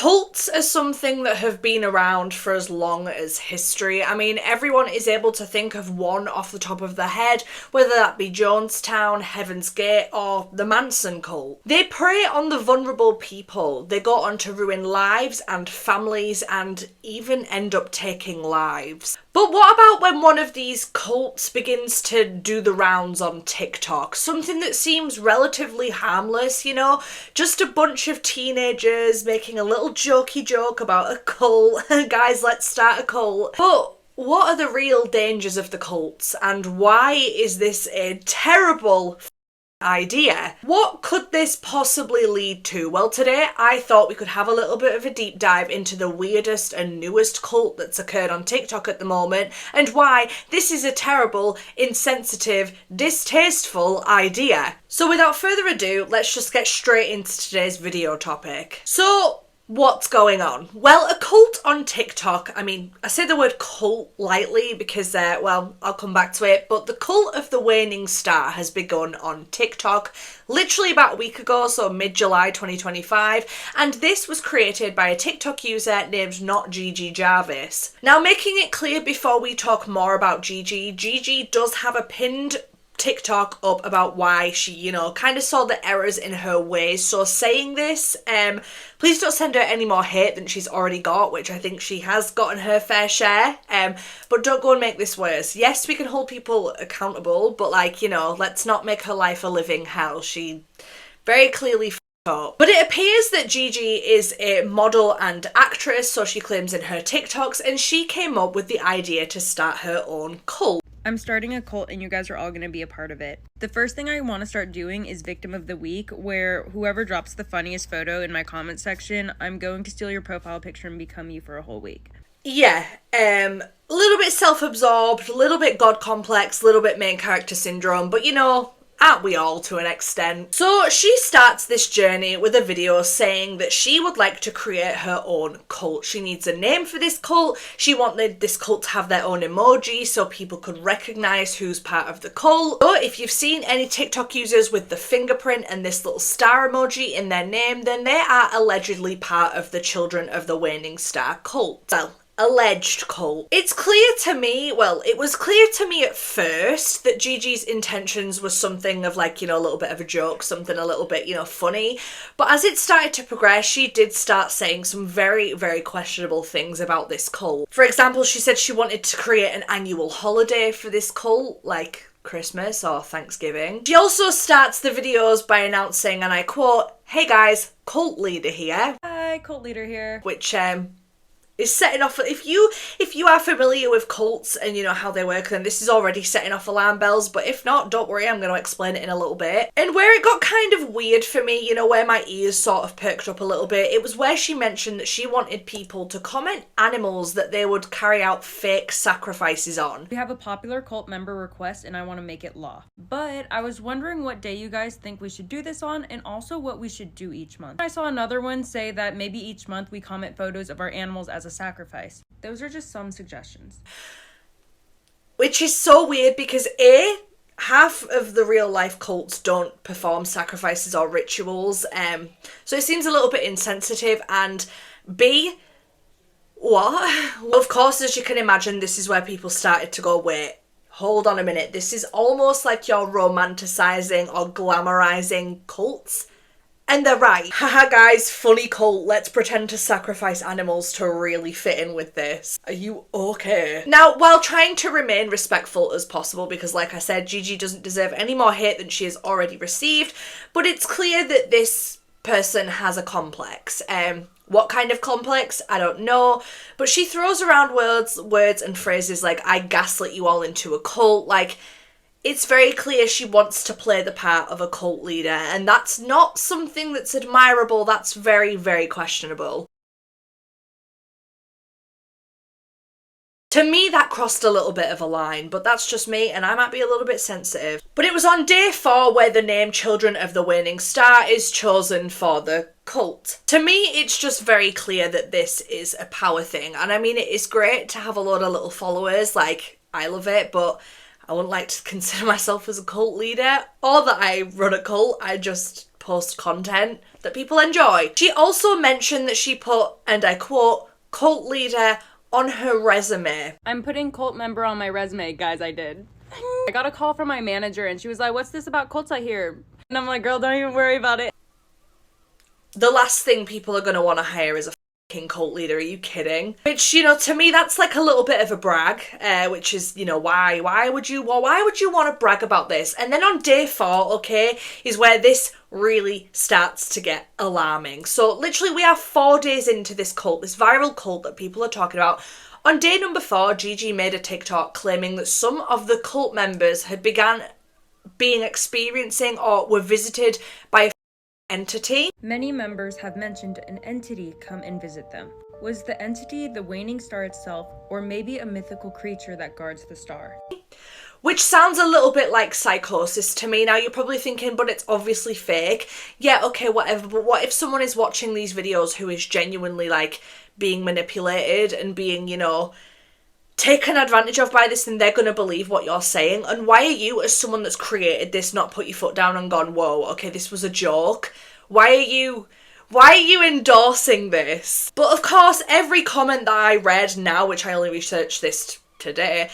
Cults are something that have been around for as long as history. I mean, everyone is able to think of one off the top of their head, whether that be Jonestown, Heaven's Gate, or the Manson cult. They prey on the vulnerable people. They go on to ruin lives and families and even end up taking lives. But what about when one of these cults begins to do the rounds on TikTok? Something that seems relatively harmless, you know? Just a bunch of teenagers making a little jokey joke about a cult. Guys, let's start a cult. But what are the real dangers of the cults? And why is this a terrible idea? What could this possibly lead to? Well, today I thought we could have a little bit of a deep dive into the weirdest and newest cult that's occurred on TikTok at the moment and why this is a terrible, insensitive, distasteful idea. So without further ado, let's just get straight into today's video topic. So, what's going on? Well, a cult on TikTok, I mean, I say the word cult lightly because, well, I'll come back to it, but the cult of the waning star has begun on TikTok literally about a week ago, so mid-July 2025, and this was created by a TikTok user named Not Gigi Jarvis. Now, making it clear before we talk more about Gigi does have a pinned TikTok up about why she, you know, kind of saw the errors in her ways. So saying this, please don't send her any more hate than she's already got, which I think she has gotten her fair share. But don't go and make this worse. Yes, we can hold people accountable, but like, you know, let's not make her life a living hell. She very clearly up. But it appears that Gigi is a model and actress, so she claims in her TikToks, and she came up with the idea to start her own cult. I'm starting a cult and you guys are all going to be a part of it. The first thing I want to start doing is Victim of the Week, where whoever drops the funniest photo in my comment section, I'm going to steal your profile picture and become you for a whole week. Yeah, a little bit self-absorbed, a little bit God complex, a little bit main character syndrome, but you know, aren't we all to an extent? So she starts this journey with a video saying that she would like to create her own cult. She needs a name for this cult. She wanted this cult to have their own emoji so people could recognize who's part of the cult. So if you've seen any TikTok users with the fingerprint and this little star emoji in their name, then they are allegedly part of the Children of the Waning Star cult. Well, alleged cult. It's clear to me, well, it was clear to me at first that Gigi's intentions was something of like, you know, a little bit of a joke, something a little bit, you know, funny. But as it started to progress, she did start saying some very, very questionable things about this cult. For example, she said she wanted to create an annual holiday for this cult, like Christmas or Thanksgiving. She also starts the videos by announcing, and I quote, "Hey guys, cult leader here." Hi, cult leader here. Which, is setting off, if you are familiar with cults and you know how they work, then this is already setting off alarm bells, but if not, don't worry, I'm going to explain it in a little bit. And where it got kind of weird for me, you know, where my ears sort of perked up a little bit, it was where she mentioned that she wanted people to comment animals that they would carry out fake sacrifices on. We have a popular cult member request and I want to make it law. But I was wondering what day you guys think we should do this on and also what we should do each month. I saw another one say that maybe each month we comment photos of our animals as a sacrifice. Those are just some suggestions. Which is so weird because half of the real life cults don't perform sacrifices or rituals, so it seems a little bit insensitive, and B, what? Well, of course, as you can imagine, this is where people started to go, wait, hold on a minute, this is almost like you're romanticizing or glamorizing cults. And they're right. Haha guys, funny cult, let's pretend to sacrifice animals to really fit in with this. Are you okay? Now, while trying to remain respectful as possible, because like I said, Gigi doesn't deserve any more hate than she has already received, but it's clear that this person has a complex. What kind of complex? I don't know, but she throws around words and phrases like, I gaslit you all into a cult, like, it's very clear she wants to play the part of a cult leader, and that's not something that's admirable, that's very, very questionable. To me, that crossed a little bit of a line, but that's just me, and I might be a little bit sensitive. But it was on day 4 where the name Children of the Waning Star is chosen for the cult. To me, it's just very clear that this is a power thing, and I mean, it is great to have a lot of little followers, like, I love it, but I wouldn't like to consider myself as a cult leader or that I run a cult. I just post content that people enjoy. She also mentioned that she put, and I quote, cult leader on her resume. I'm putting cult member on my resume, guys, I did. I got a call from my manager and she was like, what's this about cults I hear? And I'm like, girl, don't even worry about it. The last thing people are going to want to hire is a fucking cult leader. Are you kidding? Which, you know, to me, that's like a little bit of a brag, which is, you know, why would you want to brag about this? And then on day 4, okay, is where this really starts to get alarming. So literally we are 4 days into this cult, this viral cult that people are talking about. On day number 4, Gigi made a TikTok claiming that some of the cult members had begun experiencing or were visited by a entity. Many members have mentioned an entity come and visit them. Was the entity the waning star itself, or maybe a mythical creature that guards the star? Which sounds a little bit like psychosis to me. Now you're probably thinking, but it's obviously fake. Yeah, okay, whatever, but what if someone is watching these videos who is genuinely like being manipulated and being, you know, taken advantage of by this, and they're going to believe what you're saying? And why are you, as someone that's created this, not put your foot down and gone, whoa, okay, this was a joke? Why are you endorsing this? But of course, every comment that I read now, which I only researched this today,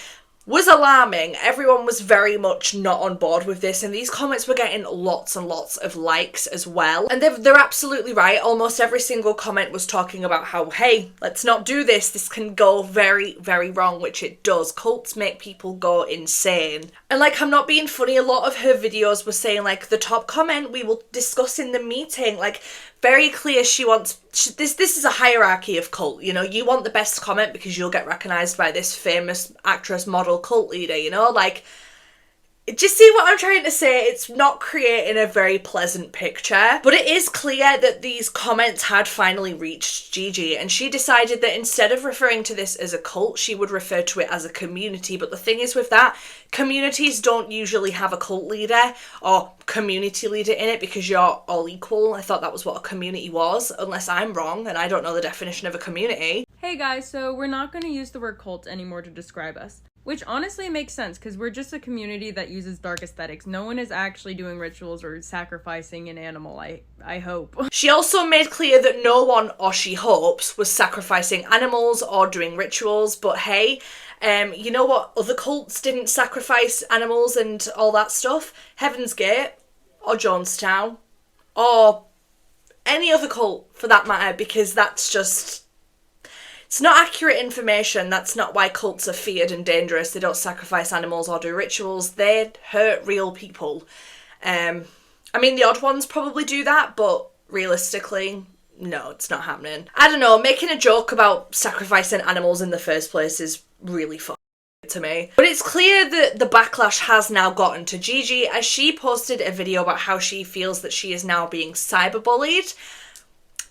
was alarming. Everyone was very much not on board with this, and these comments were getting lots and lots of likes as well. And they're absolutely right. Almost every single comment was talking about how, hey, let's not do this. This can go very, very wrong, which it does. Cults make people go insane. And like, I'm not being funny, a lot of her videos were saying like, the top comment we will discuss in the meeting. Like, very clear she wants, this is a hierarchy of cult, you know, you want the best comment because you'll get recognised by this famous actress, model, cult leader, you know, like, do you see what I'm trying to say? It's not creating a very pleasant picture. But it is clear that these comments had finally reached Gigi, and she decided that instead of referring to this as a cult, she would refer to it as a community. But the thing is with that, communities don't usually have a cult leader or community leader in it because you're all equal. I thought that was what a community was, unless I'm wrong and I don't know the definition of a community. Hey guys, so we're not going to use the word cult anymore to describe us. Which honestly makes sense, because we're just a community that uses dark aesthetics. No one is actually doing rituals or sacrificing an animal, I hope. She also made clear that no one, or she hopes, was sacrificing animals or doing rituals, but hey, you know what other cults didn't sacrifice animals and all that stuff? Heaven's Gate, or Jonestown, or any other cult for that matter, because that's just... it's not accurate information. That's not why cults are feared and dangerous. They don't sacrifice animals or do rituals. They hurt real people. I mean, the odd ones probably do that, but realistically, no, it's not happening. I don't know, making a joke about sacrificing animals in the first place is really fucking to me. But it's clear that the backlash has now gotten to Gigi, as she posted a video about how she feels that she is now being cyberbullied.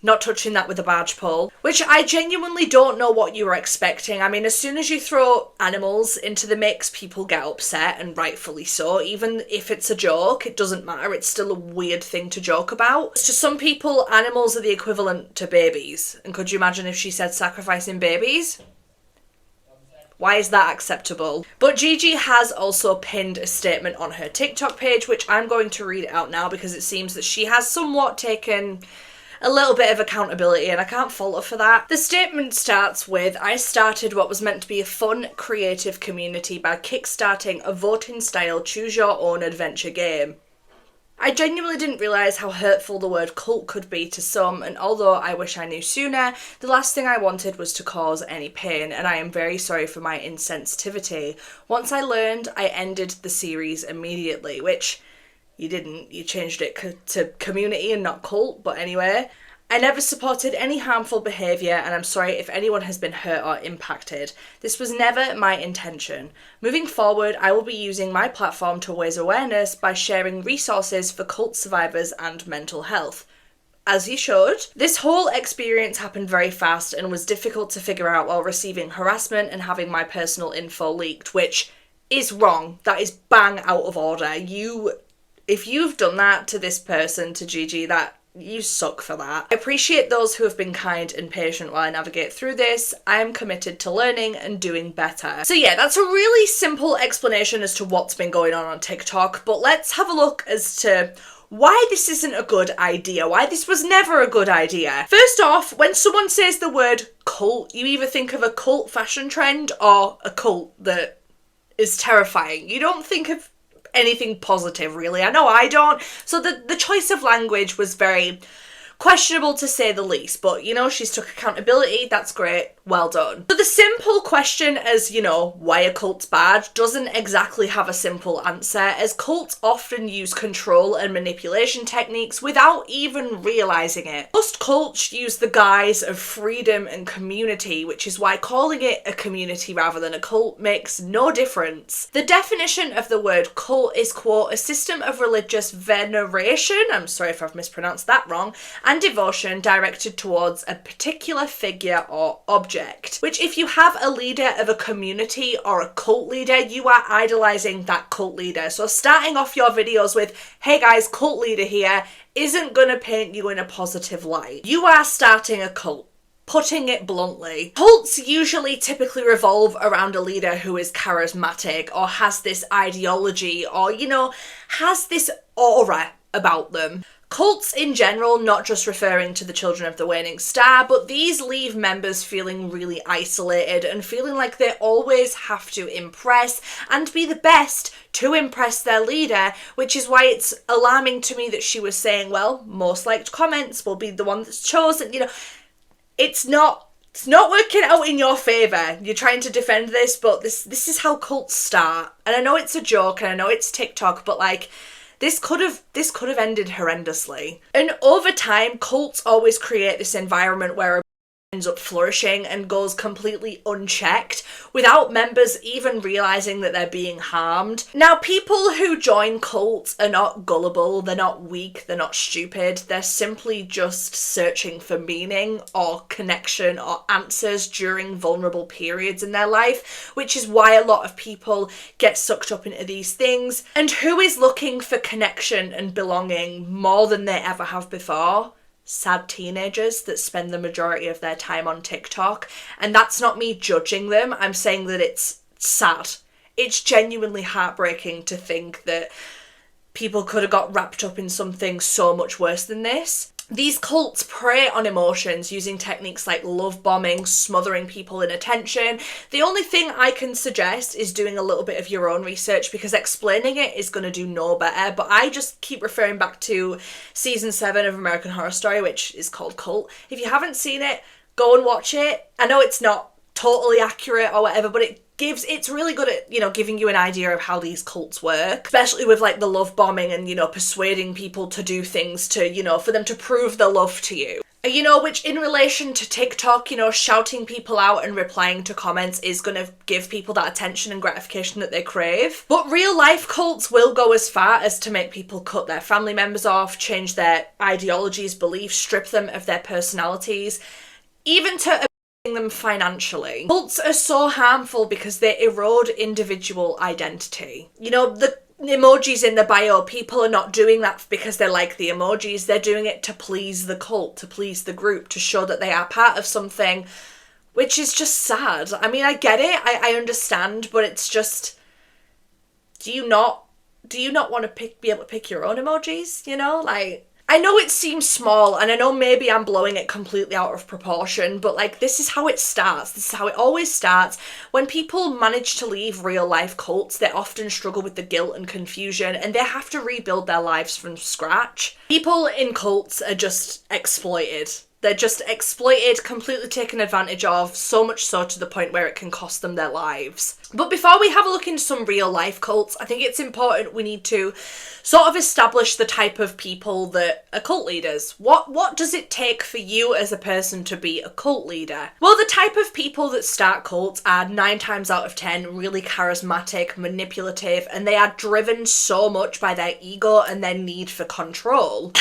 Not touching that with a barge pole, which I genuinely don't know what you were expecting. I mean, as soon as you throw animals into the mix, people get upset, and rightfully so. Even if it's a joke, it doesn't matter. It's still a weird thing to joke about. To some people, animals are the equivalent to babies. And could you imagine if she said sacrificing babies? Why is that acceptable? But Gigi has also pinned a statement on her TikTok page, which I'm going to read out now because it seems that she has somewhat taken a little bit of accountability, and I can't fault her for that. The statement starts with, I started what was meant to be a fun, creative community by kickstarting a voting-style choose-your-own adventure game. I genuinely didn't realise how hurtful the word cult could be to some, and although I wish I knew sooner, the last thing I wanted was to cause any pain, and I am very sorry for my insensitivity. Once I learned, I ended the series immediately, which... you didn't, you changed it to community and not cult, but anyway. I never supported any harmful behaviour, and I'm sorry if anyone has been hurt or impacted. This was never my intention. Moving forward, I will be using my platform to raise awareness by sharing resources for cult survivors and mental health. As you should. This whole experience happened very fast and was difficult to figure out while receiving harassment and having my personal info leaked, which is wrong. That is bang out of order. If you've done that to this person, to Gigi, that you suck for that. I appreciate those who have been kind and patient while I navigate through this. I am committed to learning and doing better. So yeah, that's a really simple explanation as to what's been going on TikTok, but let's have a look as to why this isn't a good idea, why this was never a good idea. First off, when someone says the word cult, you either think of a cult fashion trend or a cult that is terrifying. You don't think of anything positive, really. I know I don't. So the choice of language was very questionable, to say the least, but you know, she's took accountability. That's great. Well done. So the simple question as, you know, why a cult's bad doesn't exactly have a simple answer, as cults often use control and manipulation techniques without even realising it. Most cults use the guise of freedom and community, which is why calling it a community rather than a cult makes no difference. The definition of the word cult is, quote, a system of religious veneration, I'm sorry if I've mispronounced that wrong, and devotion directed towards a particular figure or object. Which, if you have a leader of a community or a cult leader, you are idolising that cult leader. So starting off your videos with, hey guys, cult leader here, isn't going to paint you in a positive light. You are starting a cult. Putting it bluntly. Cults usually typically revolve around a leader who is charismatic or has this ideology or, you know, has this aura about them. Cults in general, not just referring to the Children of the Waning Star, but these leave members feeling really isolated and feeling like they always have to impress and be the best to impress their leader, which is why it's alarming to me that she was saying, well, most liked comments will be the one that's chosen. You know, it's not working out in your favour. You're trying to defend this, but this is how cults start. And I know it's a joke and I know it's TikTok, but like, this could have ended horrendously. And over time, cults always create this environment where a ends up flourishing and goes completely unchecked without members even realising that they're being harmed. Now, people who join cults are not gullible, they're not weak, they're not stupid, they're simply just searching for meaning or connection or answers during vulnerable periods in their life, which is why a lot of people get sucked up into these things. And who is looking for connection and belonging more than they ever have before? Sad teenagers that spend the majority of their time on TikTok. And that's not me judging them. I'm saying that it's sad. It's genuinely heartbreaking to think that people could have got wrapped up in something so much worse than this. These cults prey on emotions using techniques like love bombing, smothering people in attention. The only thing I can suggest is doing a little bit of your own research, because explaining it is going to do no better. But I just keep referring back to season 7 of American Horror Story, which is called Cult. If you haven't seen it, go and watch it. I know it's not totally accurate or whatever, but it's really good at, you know, giving you an idea of how these cults work, especially with like the love bombing and, you know, persuading people to do things to, you know, for them to prove their love to you. You know, which in relation to TikTok, you know, shouting people out and replying to comments is going to give people that attention and gratification that they crave. But real life cults will go as far as to make people cut their family members off, change their ideologies, beliefs, strip them of their personalities, even to them financially. Cults are so harmful because they erode individual identity. You know, the emojis in the bio, people are not doing that because they like the emojis. They're doing it to please the cult, to please the group, to show that they are part of something, which is just sad. I mean, I get it, I understand, but it's just, do you not want to be able to pick your own emojis, you know? Like, I know it seems small, and I know maybe I'm blowing it completely out of proportion, but like, this is how it starts. This is how it always starts. When people manage to leave real life cults, they often struggle with the guilt and confusion, and they have to rebuild their lives from scratch. People in cults are just exploited. They're just exploited, completely taken advantage of, so much so to the point where it can cost them their lives. But before we have a look into some real life cults, I think it's important we need to sort of establish the type of people that are cult leaders. What does it take for you as a person to be a cult leader? Well, the type of people that start cults are 9 times out of 10 really charismatic, manipulative, and they are driven so much by their ego and their need for control.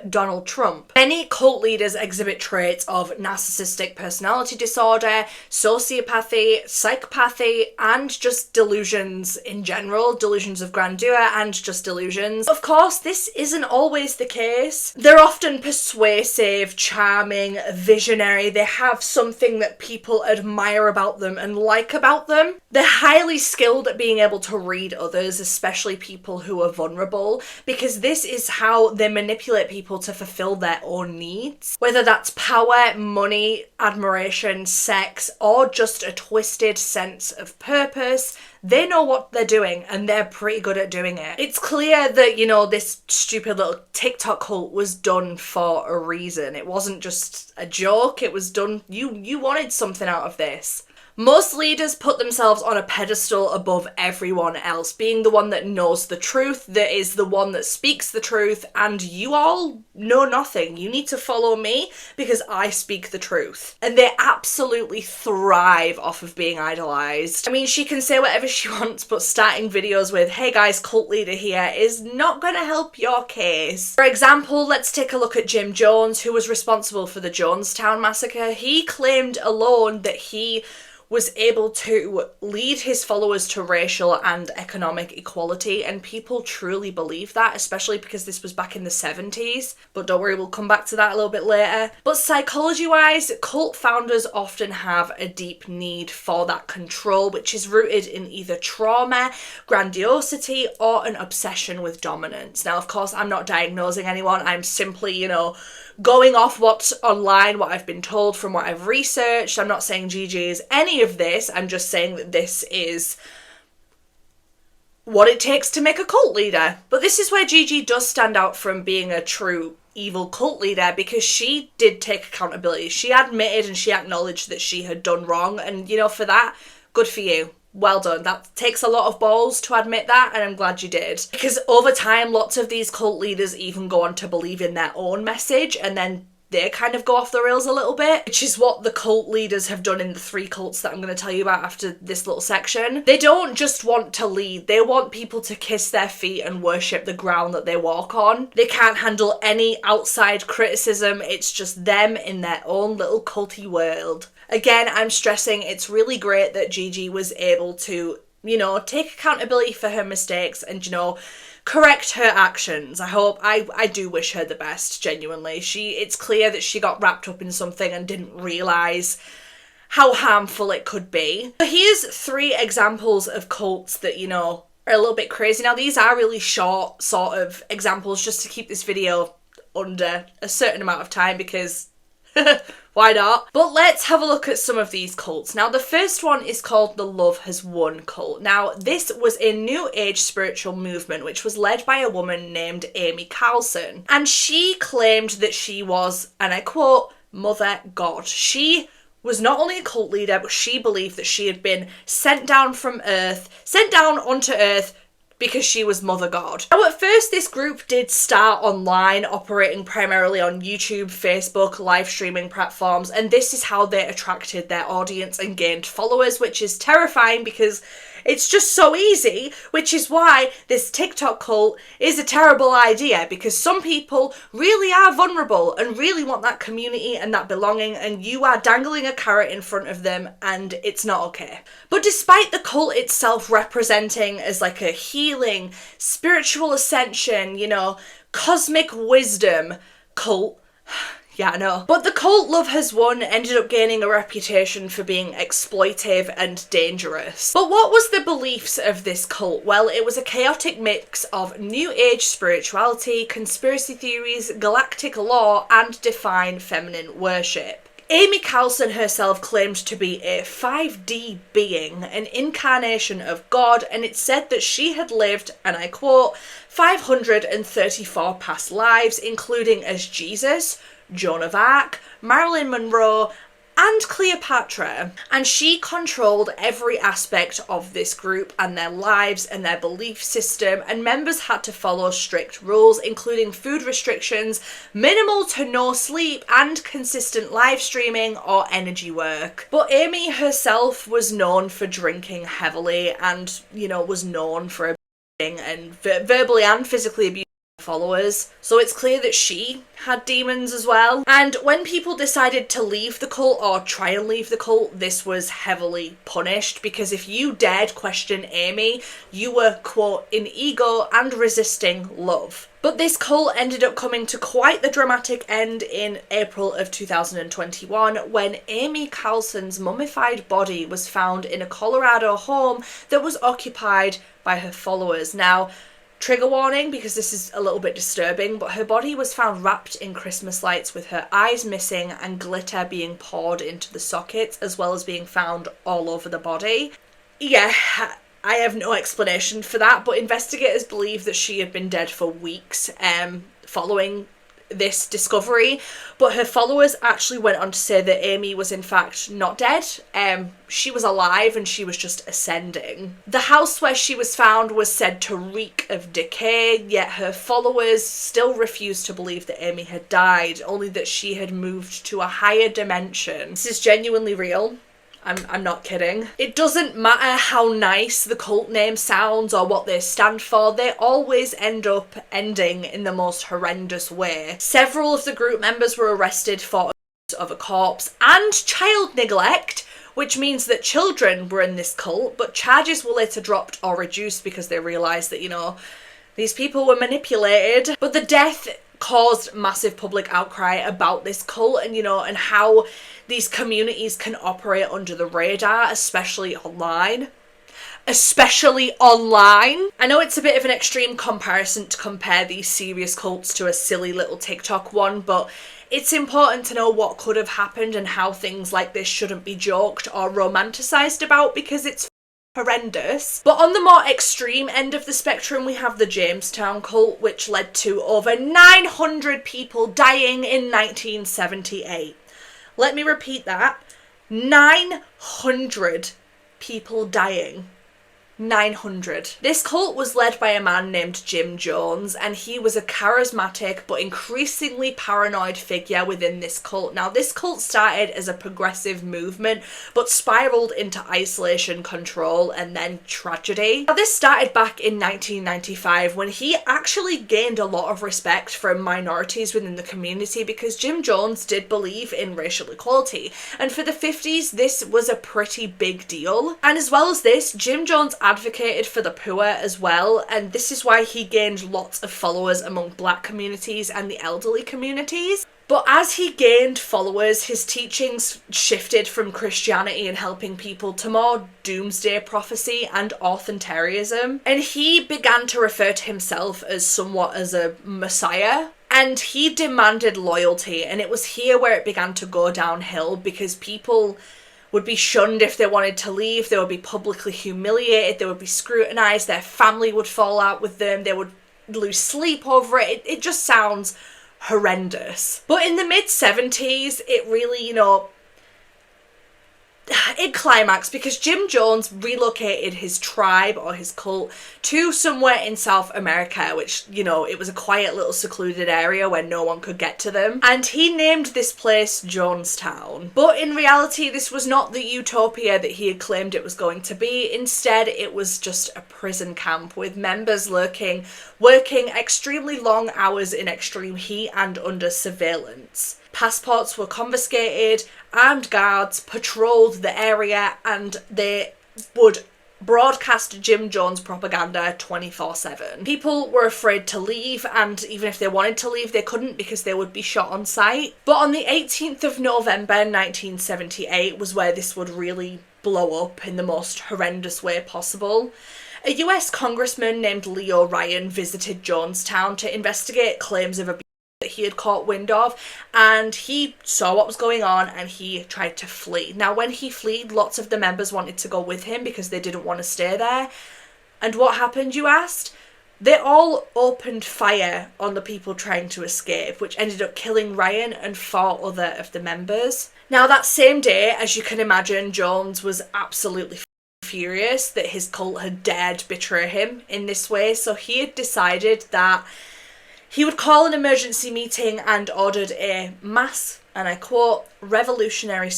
Donald Trump. Many cult leaders exhibit traits of narcissistic personality disorder, sociopathy, psychopathy, authority and just delusions in general, delusions of grandeur and just delusions. Of course, this isn't always the case. They're often persuasive, charming, visionary. They have something that people admire about them and like about them. They're highly skilled at being able to read others, especially people who are vulnerable, because this is how they manipulate people to fulfill their own needs. Whether that's power, money, admiration, sex, or just a twisted sense of purpose, they know what they're doing and they're pretty good at doing it. It's clear that, you know, this stupid little TikTok cult was done for a reason. It wasn't just a joke, it was done, you wanted something out of this. Most leaders put themselves on a pedestal above everyone else, being the one that knows the truth, that is the one that speaks the truth, and you all know nothing. You need to follow me because I speak the truth. And they absolutely thrive off of being idolized. I mean, she can say whatever she wants, but starting videos with, "Hey guys, cult leader here," is not going to help your case. For example, let's take a look at Jim Jones, who was responsible for the Jonestown massacre. He claimed alone that he was able to lead his followers to racial and economic equality, and people truly believe that, especially because this was back in the 70s. But don't worry, we'll come back to that a little bit later. But psychology-wise, cult founders often have a deep need for that control, which is rooted in either trauma, grandiosity, or an obsession with dominance. Now, of course, I'm not diagnosing anyone. I'm simply, you know, going off what's online, what I've been told from what I've researched. I'm not saying Gigi is any of this. I'm just saying that this is what it takes to make a cult leader. But this is where Gigi does stand out from being a true evil cult leader, because she did take accountability. She admitted and she acknowledged that she had done wrong. And, you know, for that, good for you. Well done. That takes a lot of balls to admit that, and I'm glad you did. Because over time, lots of these cult leaders even go on to believe in their own message, and then they kind of go off the rails a little bit, which is what the cult leaders have done in the 3 cults that I'm going to tell you about after this little section. They don't just want to lead, they want people to kiss their feet and worship the ground that they walk on. They can't handle any outside criticism, it's just them in their own little culty world. Again, I'm stressing it's really great that Gigi was able to, you know, take accountability for her mistakes and, you know, correct her actions. I do wish her the best, genuinely. It's clear that she got wrapped up in something and didn't realise how harmful it could be. So here's 3 examples of cults that, you know, are a little bit crazy. Now, these are really short sort of examples just to keep this video under a certain amount of time, because why not? But let's have a look at some of these cults. Now, the first one is called the Love Has Won cult. Now, this was a new age spiritual movement which was led by a woman named Amy Carlson. And she claimed that she was, and I quote, Mother God. She was not only a cult leader, but she believed that she had been sent down onto Earth because she was Mother God. Now, at first, this group did start online, operating primarily on YouTube, Facebook, live streaming platforms, and this is how they attracted their audience and gained followers, which is terrifying because it's just so easy, which is why this TikTok cult is a terrible idea, because some people really are vulnerable and really want that community and that belonging, and you are dangling a carrot in front of them, and it's not okay. But despite the cult itself representing as like a healing, spiritual ascension, you know, cosmic wisdom cult, yeah, I know. But the cult Love Has Won ended up gaining a reputation for being exploitive and dangerous. But what was the beliefs of this cult? Well, it was a chaotic mix of New Age spirituality, conspiracy theories, galactic law, and divine feminine worship. Amy Carlson herself claimed to be a 5D being, an incarnation of God, and it said that she had lived, and I quote, 534 past lives, including as Jesus, Joan of Arc, Marilyn Monroe, and Cleopatra, and she controlled every aspect of this group and their lives and their belief system, and members had to follow strict rules, including food restrictions, minimal to no sleep, and consistent live streaming or energy work. But Amy herself was known for drinking heavily and, you know, was known for abusing and verbally and physically abusing followers. So it's clear that she had demons as well. And when people decided to leave the cult or try and leave the cult, this was heavily punished, because if you dared question Amy, you were, quote, in ego and resisting love. But this cult ended up coming to quite the dramatic end in April of 2021 when Amy Carlson's mummified body was found in a Colorado home that was occupied by her followers. Now, trigger warning, because this is a little bit disturbing, but her body was found wrapped in Christmas lights with her eyes missing and glitter being poured into the sockets, as well as being found all over the body. Yeah, I have no explanation for that, but investigators believe that she had been dead for weeks following this discovery, but her followers actually went on to say that Amy was in fact not dead. She was alive and she was just ascending. The house where she was found was said to reek of decay, yet her followers still refused to believe that Amy had died, only that she had moved to a higher dimension. This is genuinely real. I'm not kidding. It doesn't matter how nice the cult name sounds or what they stand for, they always end up ending in the most horrendous way. Several of the group members were arrested for abuse of a corpse and child neglect, which means that children were in this cult, but charges were later dropped or reduced because they realised that, you know, these people were manipulated. But the death caused massive public outcry about this cult and, you know, and how these communities can operate under the radar, especially online. I know it's a bit of an extreme comparison to compare these serious cults to a silly little TikTok one, but it's important to know what could have happened and how things like this shouldn't be joked or romanticised about, because it's horrendous. But on the more extreme end of the spectrum, we have the Jonestown cult, which led to over 900 people dying in 1978. Let me repeat that. 900 people dying. 900. This cult was led by a man named Jim Jones, and he was a charismatic but increasingly paranoid figure within this cult. Now, this cult started as a progressive movement but spiraled into isolation, control, and then tragedy. Now, this started back in 1995 when he actually gained a lot of respect from minorities within the community, because Jim Jones did believe in racial equality, and for the 50s this was a pretty big deal. And as well as this, Jim Jones advocated for the poor as well, and this is why he gained lots of followers among black communities and the elderly communities. But as he gained followers, his teachings shifted from Christianity and helping people to more doomsday prophecy and authoritarianism, and he began to refer to himself as somewhat as a messiah. And he demanded loyalty, and it was here where it began to go downhill, because people would be shunned if they wanted to leave, they would be publicly humiliated, they would be scrutinised, their family would fall out with them, they would lose sleep over it. It just sounds horrendous. But in the mid-70s, it really, you know, it climaxed because Jim Jones relocated his tribe or his cult to somewhere in South America, which, you know, it was a quiet little secluded area where no one could get to them. And he named this place Jonestown. But in reality, this was not the utopia that he had claimed it was going to be. Instead, it was just a prison camp with members working extremely long hours in extreme heat and under surveillance. Passports were confiscated, armed guards patrolled the area, and they would broadcast Jim Jones propaganda 24/7. People were afraid to leave, and even if they wanted to leave, they couldn't because they would be shot on sight. But on the 18th of November 1978 was where this would really blow up in the most horrendous way possible. A US congressman named Leo Ryan visited Jonestown to investigate claims of abuse that he had caught wind of, and he saw what was going on and he tried to flee. Now, when he fled, lots of the members wanted to go with him because they didn't want to stay there. And what happened, you asked? They all opened fire on the people trying to escape, which ended up killing Ryan and 4 other of the members. Now, that same day, as you can imagine, Jones was absolutely furious that his cult had dared betray him in this way, so he had decided that he would call an emergency meeting and ordered a mass, and I quote, revolutionary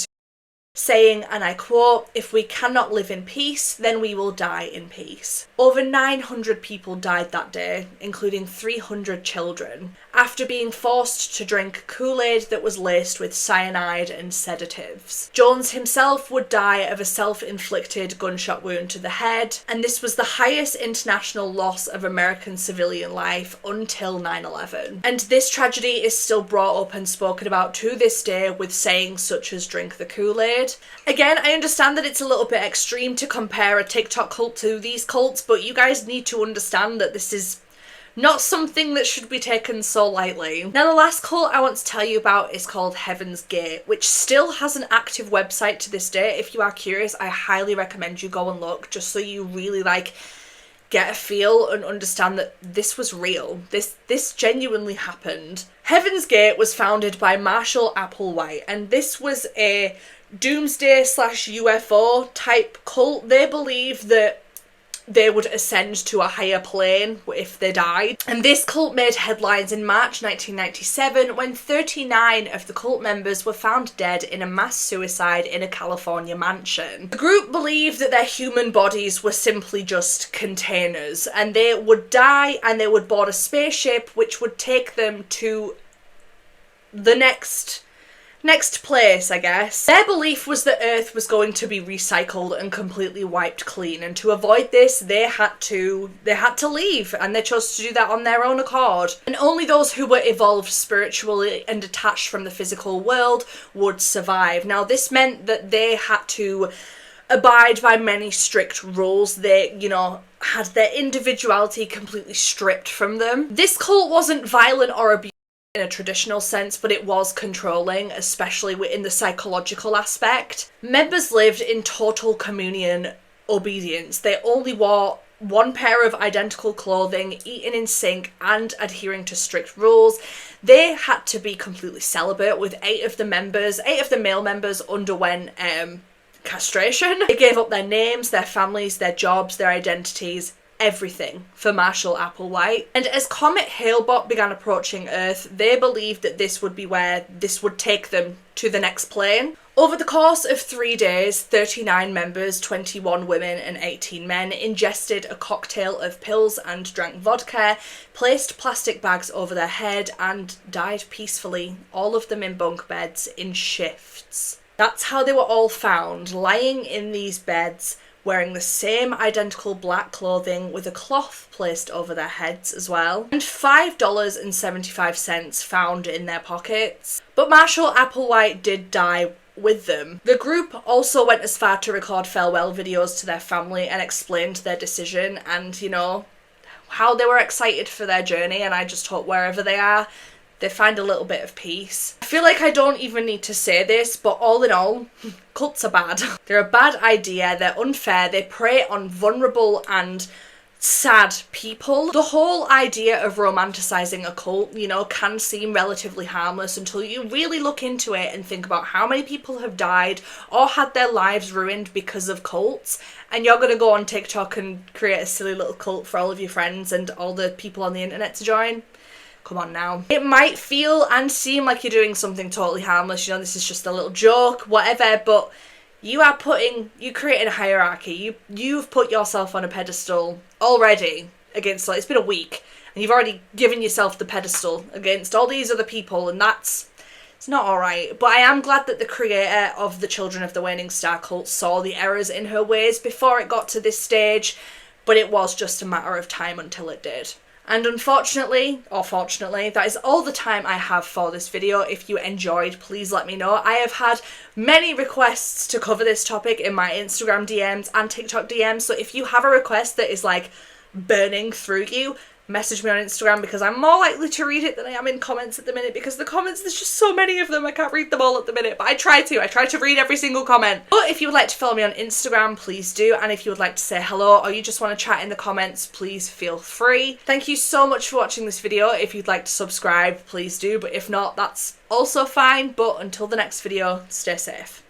saying, and I quote, "If we cannot live in peace, then we will die in peace." Over 900 people died that day, including 300 children, after being forced to drink Kool-Aid that was laced with cyanide and sedatives. Jones himself would die of a self-inflicted gunshot wound to the head, and this was the highest international loss of American civilian life until 9/11. And this tragedy is still brought up and spoken about to this day with sayings such as "drink the Kool-Aid." Again, I understand that it's a little bit extreme to compare a TikTok cult to these cults, but you guys need to understand that this is not something that should be taken so lightly. Now, the last cult I want to tell you about is called Heaven's Gate, which still has an active website to this day. If you are curious, I highly recommend you go and look, just so you really get a feel and understand that this was real. This genuinely happened. Heaven's Gate was founded by Marshall Applewhite, and this was a doomsday / UFO type cult. They believe that they would ascend to a higher plane if they died. And this cult made headlines in March 1997 when 39 of the cult members were found dead in a mass suicide in a California mansion. The group believed that their human bodies were simply just containers, and they would die and they would board a spaceship which would take them to the next place, I guess. Their belief was that Earth was going to be recycled and completely wiped clean, and to avoid this, they had to leave, and they chose to do that on their own accord. And only those who were evolved spiritually and detached from the physical world would survive. Now, this meant that they had to abide by many strict rules. They, had their individuality completely stripped from them. This cult wasn't violent or abusive in a traditional sense, but it was controlling, especially in the psychological aspect. Members lived in total communion obedience. They only wore one pair of identical clothing, eating in sync, and adhering to strict rules. They had to be completely celibate, with 8 of the male members underwent castration. They gave up their names, their families, their jobs, their identities, everything for Marshall Applewhite. And as Comet Hale-Bopp began approaching Earth, they believed that this would be where this would take them to the next plane. Over the course of 3 days, 39 members, 21 women and 18 men, ingested a cocktail of pills and drank vodka, placed plastic bags over their head, and died peacefully, all of them in bunk beds in shifts. That's how they were all found, lying in these beds, wearing the same identical black clothing with a cloth placed over their heads as well, and $5.75 found in their pockets. But Marshall Applewhite did die with them. The group also went as far to record farewell videos to their family and explained their decision and, how they were excited for their journey, and I just hope wherever they are, they find a little bit of peace. I feel like I don't even need to say this, but all in all, cults are bad. They're a bad idea, they're unfair, they prey on vulnerable and sad people. The whole idea of romanticising a cult, can seem relatively harmless until you really look into it and think about how many people have died or had their lives ruined because of cults, and you're going to go on TikTok and create a silly little cult for all of your friends and all the people on the internet to join. Come on now. It might feel and seem like you're doing something totally harmless, this is just a little joke, whatever, but you're creating a hierarchy. You've put yourself on a pedestal already against, it's been a week, and you've already given yourself the pedestal against all these other people, and it's not alright. But I am glad that the creator of the Children of the Waning Star cult saw the errors in her ways before it got to this stage, but it was just a matter of time until it did. And unfortunately, or fortunately, that is all the time I have for this video. If you enjoyed, please let me know. I have had many requests to cover this topic in my Instagram DMs and TikTok DMs, so if you have a request that is burning through you, message me on Instagram, because I'm more likely to read it than I am in comments at the minute, because the comments, there's just so many of them, I can't read them all at the minute, but I try to read every single comment. But if you would like to follow me on Instagram, please do, and if you would like to say hello or you just want to chat in the comments, please feel free. Thank you so much for watching this video. If you'd like to subscribe, please do, but if not, that's also fine. But until the next video, stay safe.